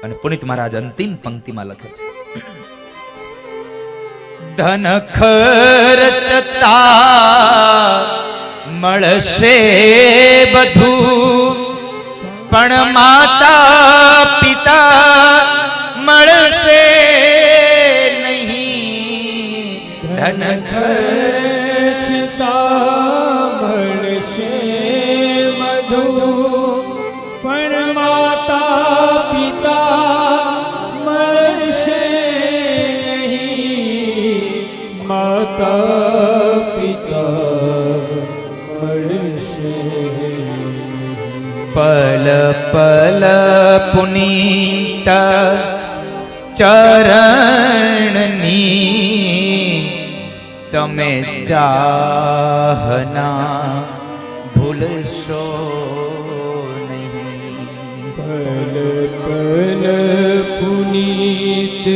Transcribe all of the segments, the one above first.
અને પુનિત મહારાજ અંતિમ પંક્તિમાં લખે છે, ધન ખર્ચતા મળશે બધું, પણ માતા પિતા મળશે નહીં. ધન ખર્ચતા મળશે બધું, પણ માતા પિતા મળશે નહીં. માતા પિતા મળશે. પલ પલ પુનીત ચરણની તમે ચાહના ભૂલશો નહીં. પલ પલ પુનીત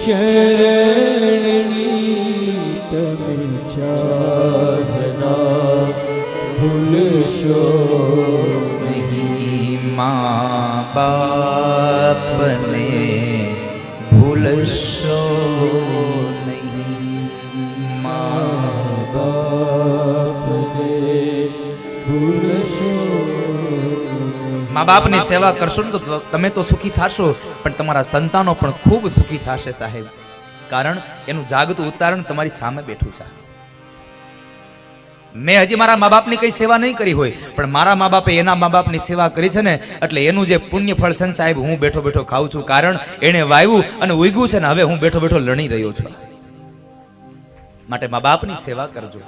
ચરણની તમે ચાહના ભૂલશો નહીં. મા બાપને ભૂલશો નહીં. મા બાપને ભૂલશો. મા બાપની સેવા કરશો ને તો તમે તો સુખી થશો, પણ તમારા સંતાનો પણ ખૂબ સુખી થશે સાહેબ. કારણ એનું જાગતું ઉદાહરણ તમારી સામે બેઠું છે. મેં હજી મારા મા બાપની કઈ સેવા નહીં કરી હોય, પણ મારા મા બાપે એના મા બાપની સેવા કરી છે ને, એટલે એનું જે પુણ્ય ફળ છે ને સાહેબ, હું બેઠો બેઠો ખાઉં છું. કારણ એને વાવ્યું અને ઉગ્યું છે ને, હવે હું બેઠો બેઠો લણી રહ્યો છું. માટે મા બાપની સેવા કરજો.